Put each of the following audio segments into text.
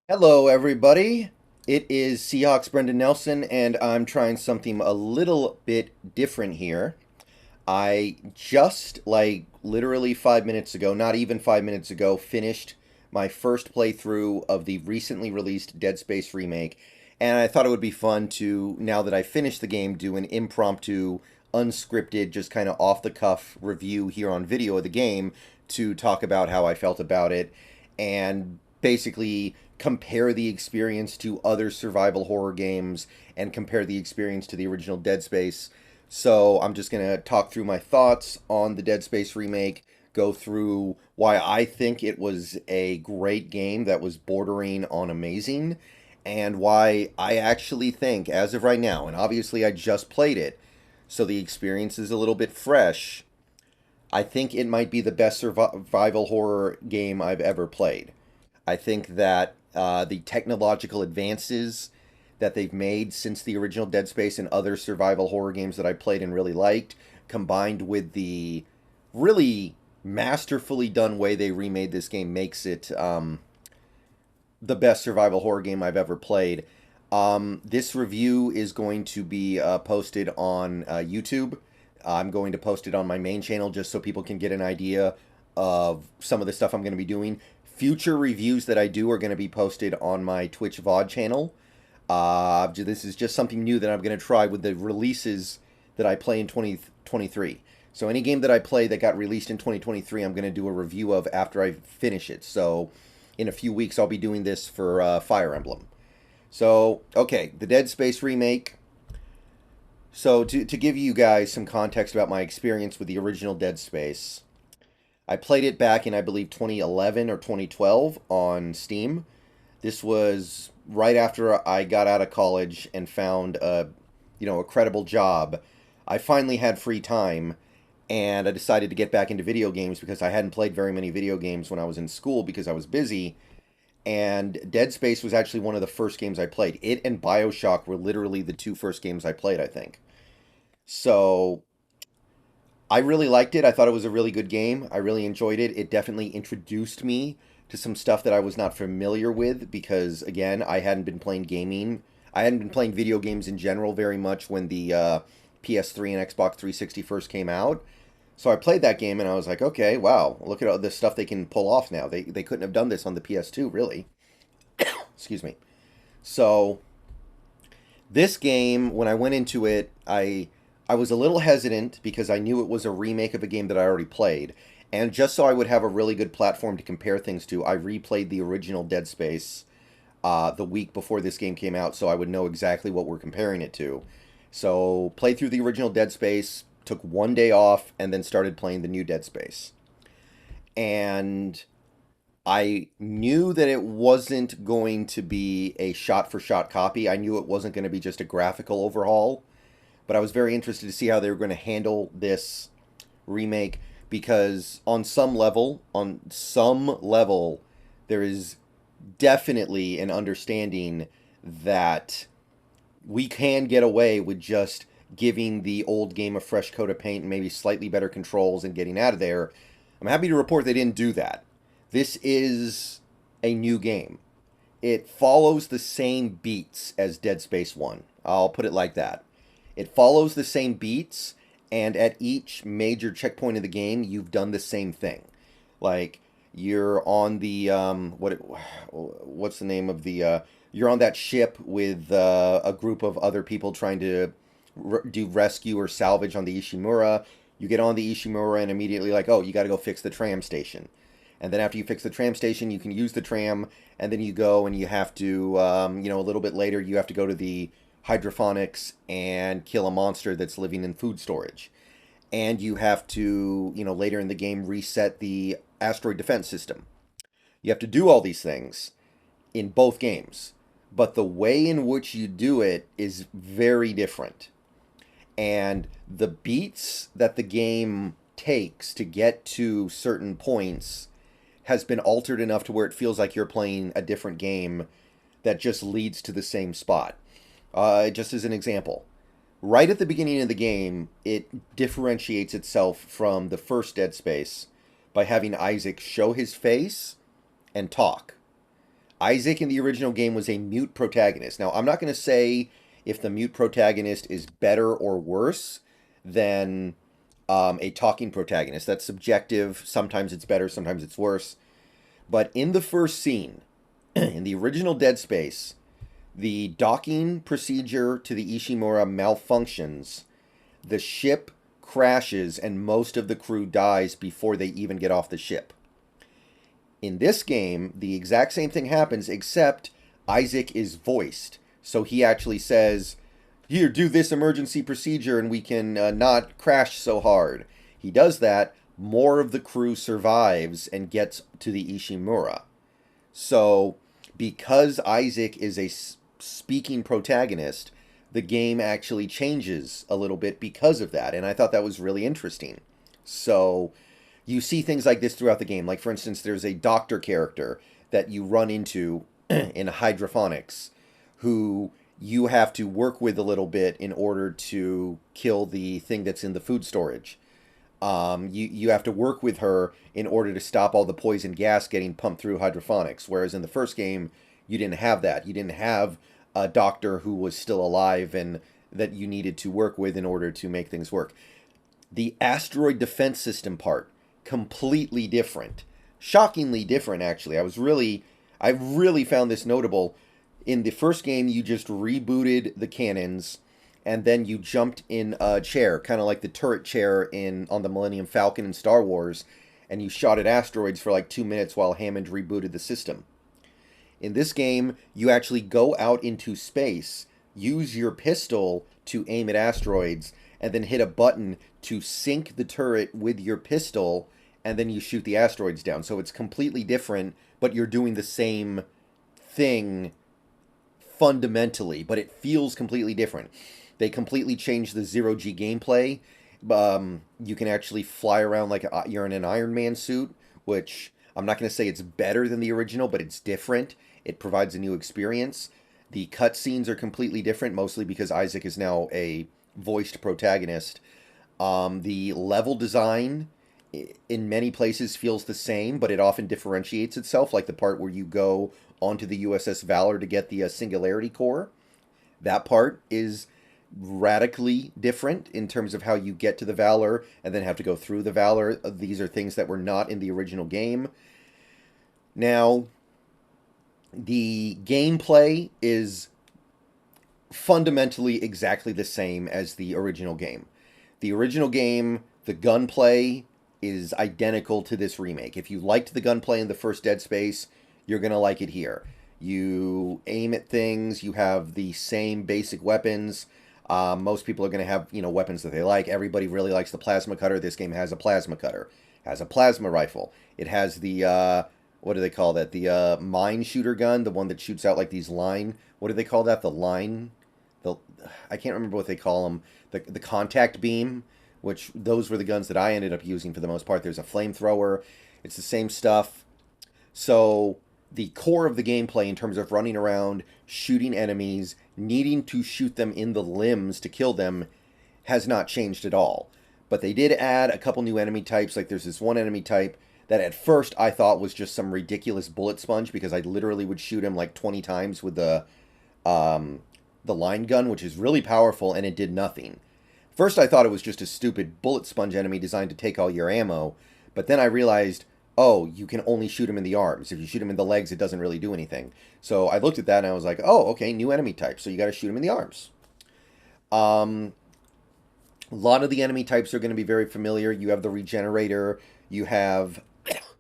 Hello, everybody. It is Seahawks Brendan Nelson, and I'm trying something a little bit different here. I just, literally 5 minutes ago, not even 5 minutes ago, finished my first playthrough of the recently released Dead Space remake, and I thought it would be fun to, now that I finished the game, do an impromptu, unscripted, just kind of off the cuff review here on video of the game to talk about how I felt about it and basically compare the experience to other survival horror games and compare the experience to the original Dead Space. So I'm just going to talk through my thoughts on the Dead Space remake, go through why I think it was a great game that was bordering on amazing, and why I actually think, as of right now, and obviously I just played it, so the experience is a little bit fresh, I think it might be the best survival horror game I've ever played. I think that the technological advances that they've made since the original Dead Space and other survival horror games that I played and really liked, combined with the really masterfully done way they remade this game, makes it the best survival horror game I've ever played. This review is going to be posted on YouTube. I'm going to post it on my main channel just so people can get an idea of some of the stuff I'm going to be doing. Future reviews that I do are going to be posted on my Twitch VOD channel. This is just something new that I'm going to try with the releases that I play in 2023. So any game that I play that got released in 2023, I'm going to do a review of after I finish it. So in a few weeks, I'll be doing this for Fire Emblem. So, okay, the Dead Space remake. So to give you guys some context about my experience with the original Dead Space, I played it back in, I believe, 2011 or 2012 on Steam. This was right after I got out of college and found a credible job. I finally had free time, and I decided to get back into video games because I hadn't played very many video games when I was in school because I was busy. And Dead Space was actually one of the first games I played. It and BioShock were literally the two first games I played, I think. So I really liked it. I thought it was a really good game. I really enjoyed it. It definitely introduced me to some stuff that I was not familiar with because, again, I hadn't been playing gaming. I hadn't been playing video games in general very much when the PS3 and Xbox 360 first came out. So I played that game and I was like, okay, wow, look at all the stuff they can pull off now. They couldn't have done this on the PS2, really. Excuse me. So this game, when I went into it, I was a little hesitant because I knew it was a remake of a game that I already played. And just so I would have a really good platform to compare things to, I replayed the original Dead Space the week before this game came out so I would know exactly what we're comparing it to. So, played through the original Dead Space, took one day off, and then started playing the new Dead Space. And I knew that it wasn't going to be a shot for shot copy. I knew it wasn't going to be just a graphical overhaul, but I was very interested to see how they were going to handle this remake because on some level, there is definitely an understanding that we can get away with just giving the old game a fresh coat of paint and maybe slightly better controls and getting out of there. I'm happy to report they didn't do that. This is a new game. It follows the same beats as Dead Space 1. I'll put it like that. It follows the same beats, and at each major checkpoint of the game, you've done the same thing. Like, you're on the, what's the name of the, you're on that ship with a group of other people trying to do rescue or salvage on the Ishimura. You get on the Ishimura and immediately like, oh, you got to go fix the tram station. And then after you fix the tram station, you can use the tram, and then you go and you have to, a little bit later, you have to go to the hydroponics and kill a monster that's living in food storage. And you have to, later in the game, reset the asteroid defense system. You have to do all these things in both games. But the way in which you do it is very different. And the beats that the game takes to get to certain points has been altered enough to where it feels like you're playing a different game that just leads to the same spot. Just as an example, right at the beginning of the game, it differentiates itself from the first Dead Space by having Isaac show his face and talk. Isaac in the original game was a mute protagonist. Now, I'm not going to say if the mute protagonist is better or worse than a talking protagonist. That's subjective. Sometimes it's better, sometimes it's worse. But in the first scene, in the original Dead Space, the docking procedure to the Ishimura malfunctions. The ship crashes and most of the crew dies before they even get off the ship. In this game, the exact same thing happens, except Isaac is voiced. So he actually says, here, do this emergency procedure and we can not crash so hard. He does that. More of the crew survives and gets to the Ishimura. So, because Isaac is a speaking protagonist, the game actually changes a little bit because of that. And I thought that was really interesting. So, you see things like this throughout the game. Like, for instance, there's a doctor character that you run into in hydroponics who you have to work with a little bit in order to kill the thing that's in the food storage. You have to work with her in order to stop all the poison gas getting pumped through hydroponics. Whereas in the first game, you didn't have that. You didn't have a doctor who was still alive and that you needed to work with in order to make things work. The asteroid defense system part, completely different. Shockingly different, actually. I really found this notable. In the first game, you just rebooted the cannons, and then you jumped in a chair, kind of like the turret chair on the Millennium Falcon in Star Wars, and you shot at asteroids for like 2 minutes while Hammond rebooted the system. In this game, you actually go out into space, use your pistol to aim at asteroids, and then hit a button to sync the turret with your pistol, and then you shoot the asteroids down. So it's completely different, but you're doing the same thing fundamentally, but it feels completely different. They completely changed the zero-G gameplay. You can actually fly around like you're in an Iron Man suit, which I'm not going to say it's better than the original, but it's different. It provides a new experience. The cutscenes are completely different, mostly because Isaac is now a voiced protagonist. The level design in many places feels the same, but it often differentiates itself, like the part where you go onto the USS Valor to get the Singularity Core. That part is radically different in terms of how you get to the Valor and then have to go through the Valor. These are things that were not in the original game. Now, the gameplay is fundamentally exactly the same as the original game. The original game, the gunplay is identical to this remake. If you liked the gunplay in the first Dead Space, you're going to like it here. You aim at things, you have the same basic weapons. Most people are going to have, weapons that they like. Everybody really likes the plasma cutter. This game has a plasma cutter. It has a plasma rifle. It has the, what do they call that? The mine shooter gun, the one that shoots out like these what do they call that? I can't remember what they call them. The contact beam, which those were the guns that I ended up using for the most part. There's a flamethrower. It's the same stuff. So the core of the gameplay in terms of running around, shooting enemies, needing to shoot them in the limbs to kill them has not changed at all. But they did add a couple new enemy types. Like there's this one enemy type that at first I thought was just some ridiculous bullet sponge because I literally would shoot him like 20 times with the line gun, which is really powerful, and it did nothing. First I thought it was just a stupid bullet sponge enemy designed to take all your ammo, but then I realized, oh, you can only shoot him in the arms. If you shoot him in the legs, it doesn't really do anything. So I looked at that and I was like, oh, okay, new enemy type. So you got to shoot him in the arms. A lot of the enemy types are going to be very familiar. You have the regenerator. You have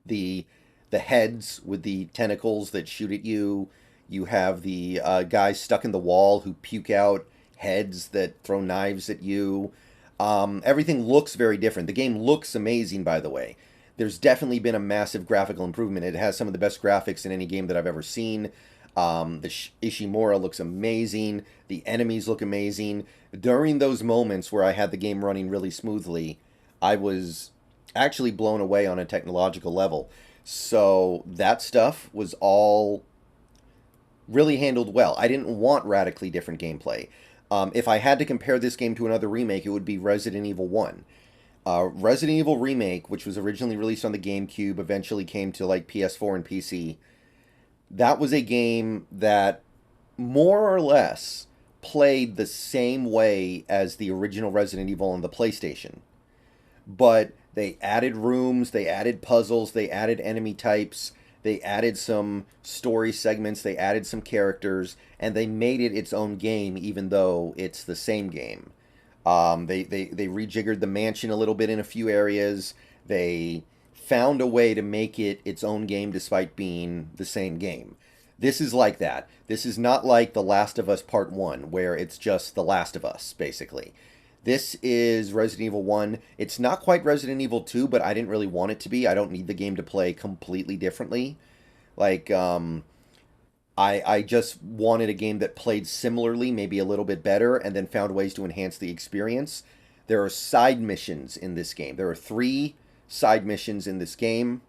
the heads with the tentacles that shoot at you. You have the guys stuck in the wall who puke out heads that throw knives at you. Everything looks very different. The game looks amazing, by the way. There's definitely been a massive graphical improvement. It has some of the best graphics in any game that I've ever seen. The Ishimura looks amazing. The enemies look amazing. During those moments where I had the game running really smoothly, I was actually blown away on a technological level. So that stuff was all really handled well. I didn't want radically different gameplay. If I had to compare this game to another remake, it would be Resident Evil 1. Resident Evil Remake, which was originally released on the GameCube, eventually came to like PS4 and PC. that was a game that more or less played the same way as the original Resident Evil on the PlayStation. But they added rooms, they added puzzles, they added enemy types, they added some story segments, they added some characters, and they made it its own game, even though it's the same game. They rejiggered the mansion a little bit in a few areas. They found a way to make it its own game despite being the same game. This is like that. This is not like The Last of Us Part 1, where it's just The Last of Us, basically. This is Resident Evil 1. It's not quite Resident Evil 2, but I didn't really want it to be. I don't need the game to play completely differently. Like, I just wanted a game that played similarly, maybe a little bit better, and then found ways to enhance the experience. There are side missions in this game. There are 3 side missions in this game,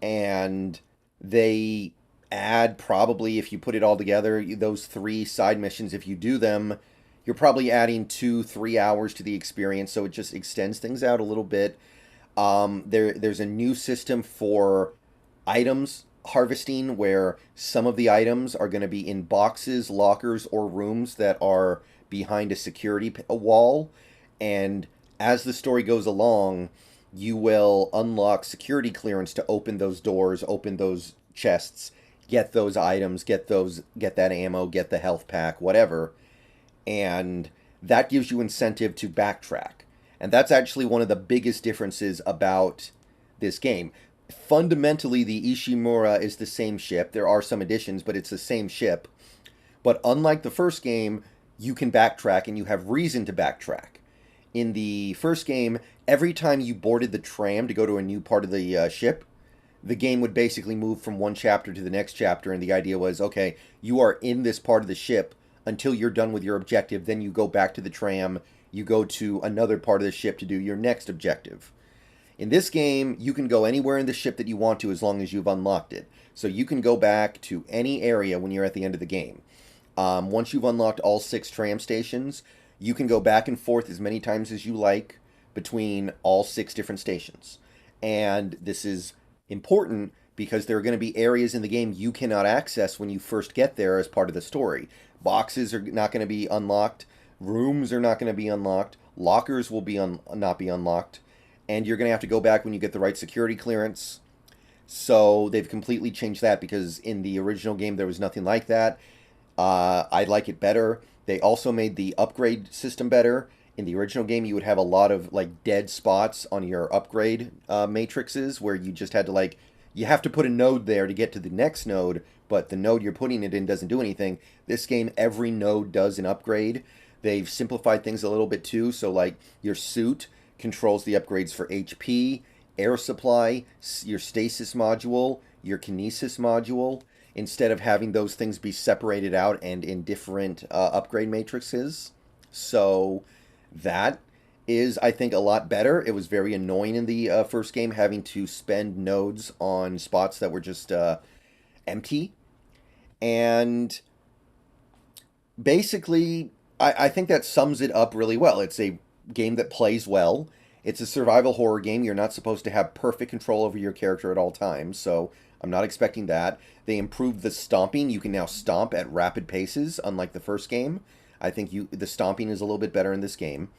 and they add, probably, if you put it all together, those 3 side missions, if you do them, you're probably adding 2-3 hours to the experience, so it just extends things out a little bit. There's a new system for items harvesting, where some of the items are going to be in boxes, lockers, or rooms that are behind a security wall. And as the story goes along, you will unlock security clearance to open those doors, open those chests, get those items, get that ammo, get the health pack, whatever. And that gives you incentive to backtrack. And that's actually one of the biggest differences about this game. Fundamentally, the Ishimura is the same ship. There are some additions, but it's the same ship. But unlike the first game, you can backtrack, and you have reason to backtrack. In the first game, every time you boarded the tram to go to a new part of the ship, the game would basically move from one chapter to the next chapter, and the idea was, okay, you are in this part of the ship until you're done with your objective, then you go back to the tram, you go to another part of the ship to do your next objective. In this game, you can go anywhere in the ship that you want to as long as you've unlocked it. So you can go back to any area when you're at the end of the game. Once you've unlocked all 6 tram stations, you can go back and forth as many times as you like between all 6 different stations. And this is important because there are going to be areas in the game you cannot access when you first get there as part of the story. Boxes are not going to be unlocked. Rooms are not going to be unlocked. Lockers will be not be unlocked. And you're going to have to go back when you get the right security clearance. So they've completely changed that, because in the original game there was nothing like that. I like it better. They also made the upgrade system better. In the original game, you would have a lot of like dead spots on your upgrade matrices, where you just had to you have to put a node there to get to the next node, but the node you're putting it in doesn't do anything. This game, every node does an upgrade. They've simplified things a little bit too, so like your suit controls the upgrades for HP, air supply, your stasis module, your kinesis module, instead of having those things be separated out and in different upgrade matrices. So that is, I think, a lot better. It was very annoying in the first game, having to spend nodes on spots that were just empty. And basically, I think that sums it up really well. It's a game that plays well. It's a survival horror game. You're not supposed to have perfect control over your character at all times, so I'm not expecting that. They improved the stomping. You can now stomp at rapid paces, unlike the first game. I think the stomping is a little bit better in this game.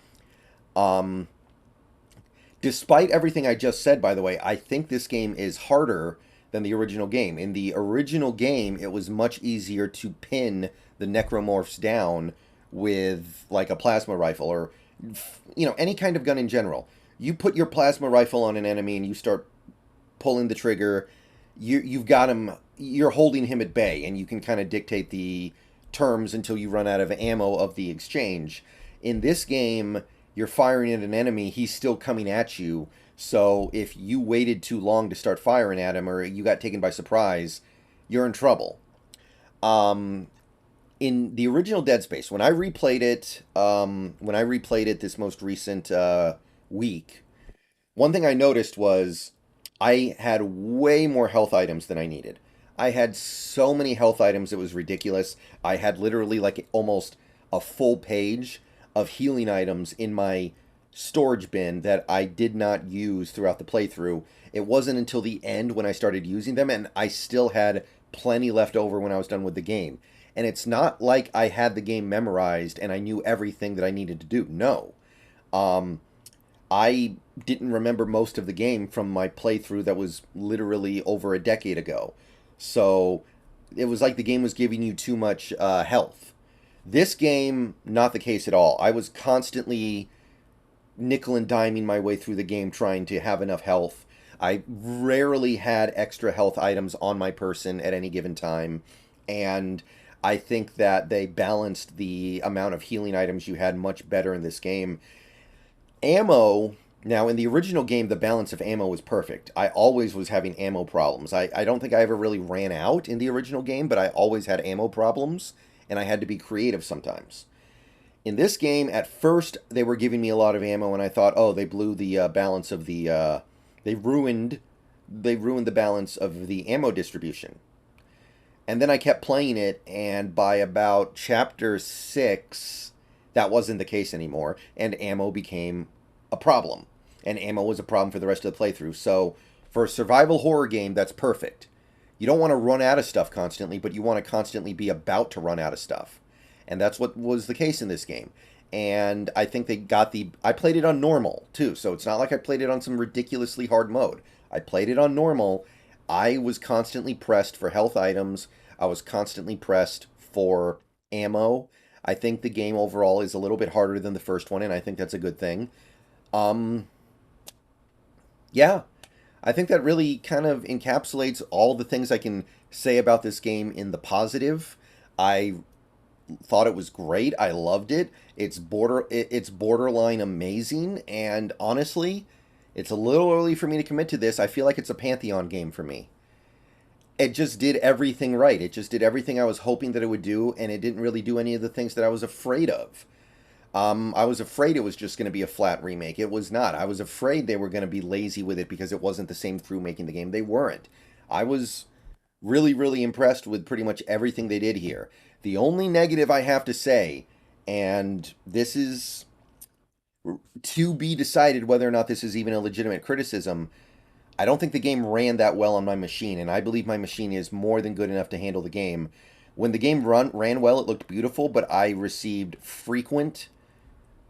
Despite everything I just said, by the way, I think this game is harder than the original game. In the original game, it was much easier to pin the necromorphs down with like a plasma rifle, or any kind of gun in general. You put your plasma rifle on an enemy and you start pulling the trigger, you've got him, you're holding him at bay, and you can kind of dictate the terms until you run out of ammo of the exchange. In this game, you're firing at an enemy, he's still coming at you, so if you waited too long to start firing at him, or you got taken by surprise, you're in trouble. In the original Dead Space, when I replayed it this most recent week, one thing I noticed was I had way more health items than I needed. I had so many health items, it was ridiculous. I had literally like almost a full page of healing items in my storage bin that I did not use throughout the playthrough. It wasn't until the end when I started using them, and I still had plenty left over when I was done with the game. And it's not like I had the game memorized and I knew everything that I needed to do. No. Um, I didn't remember most of the game from my playthrough that was literally over a decade ago. So it was like the game was giving you too much health. This game, not the case at all. I was constantly nickel and diming my way through the game trying to have enough health. I rarely had extra health items on my person at any given time. And I think that they balanced the amount of healing items you had much better in this game. Ammo, now in the original game, the balance of ammo was perfect. I always was having ammo problems. I don't think I ever really ran out in the original game, but I always had ammo problems, and I had to be creative sometimes. In this game, at first, they were giving me a lot of ammo, and I thought, oh, they blew the balance of the... they ruined the balance of the ammo distribution. And then I kept playing it, and by about chapter 6, that wasn't the case anymore, and ammo became a problem. And ammo was a problem for the rest of the playthrough. So, for a survival horror game, that's perfect. You don't want to run out of stuff constantly, but you want to constantly be about to run out of stuff. And that's what was the case in this game. And I think they got the... I played it on normal, too, so it's not like I played it on some ridiculously hard mode. I played it on normal. I was constantly pressed for health items. I was constantly pressed for ammo. I think the game overall is a little bit harder than the first one, and I think that's a good thing. Yeah, I think that really kind of encapsulates all the things I can say about this game in the positive. I thought it was great. I loved it. It's borderline amazing, and honestly, it's a little early for me to commit to this. I feel like it's a Pantheon game for me. It just did everything right. It just did everything I was hoping that it would do, and it didn't really do any of the things that I was afraid of. I was afraid it was just going to be a flat remake. It was not. I was afraid they were going to be lazy with it because it wasn't the same crew making the game. They weren't. I was really, really impressed with pretty much everything they did here. The only negative I have to say, and this is to be decided whether or not this is even a legitimate criticism, I don't think the game ran that well on my machine, and I believe my machine is more than good enough to handle the game. When the game ran well, it looked beautiful, but I received frequent,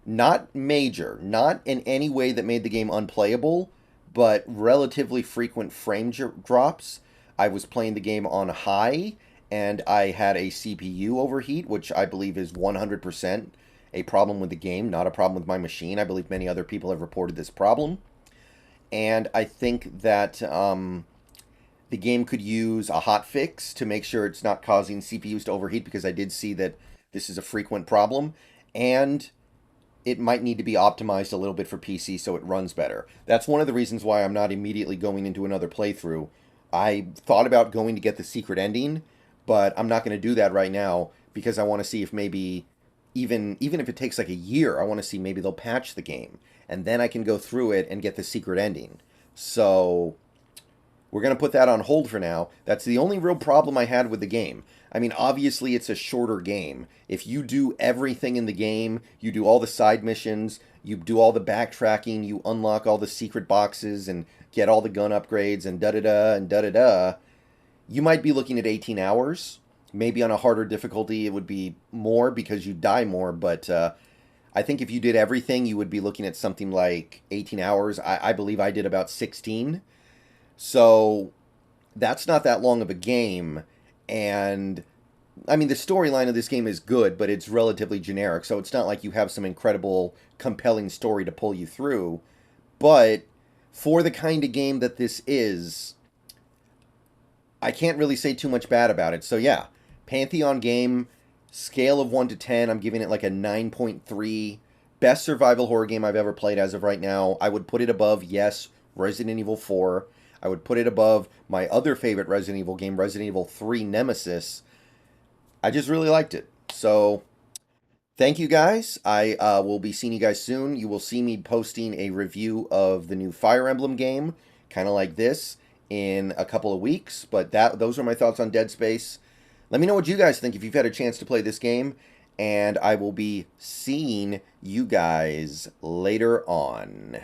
not major, not in any way that made the game unplayable, but relatively frequent frame drops. I was playing the game on high, and I had a CPU overheat, which I believe is 100% a problem with the game, not a problem with my machine. I believe many other people have reported this problem. And I think that the game could use a hotfix to make sure it's not causing CPUs to overheat, because I did see that this is a frequent problem. And it might need to be optimized a little bit for PC so it runs better. That's one of the reasons why I'm not immediately going into another playthrough. I thought about going to get the secret ending, but I'm not going to do that right now because I want to see if maybe, even if it takes like a year, I want to see maybe they'll patch the game. And then I can go through it and get the secret ending. So we're going to put that on hold for now. That's the only real problem I had with the game. I mean, obviously it's a shorter game. If you do everything in the game, you do all the side missions, you do all the backtracking, you unlock all the secret boxes and get all the gun upgrades and da-da-da and da-da-da, you might be looking at 18 hours. Maybe on a harder difficulty it would be more because you die more, but I think if you did everything, you would be looking at something like 18 hours. I believe I did about 16. So that's not that long of a game. And I mean, the storyline of this game is good, but it's relatively generic. So it's not like you have some incredible, compelling story to pull you through. But for the kind of game that this is, I can't really say too much bad about it. So yeah, Pantheon game, scale of 1 to 10, I'm giving it like a 9.3. Best survival horror game I've ever played as of right now. I would put it above, yes, Resident Evil 4. I would put it above my other favorite Resident Evil game, Resident Evil 3 Nemesis. I just really liked it. So, thank you guys. I will be seeing you guys soon. You will see me posting a review of the new Fire Emblem game, kind of like this, in a couple of weeks. But those are my thoughts on Dead Space. Let me know what you guys think if you've had a chance to play this game. And I will be seeing you guys later on.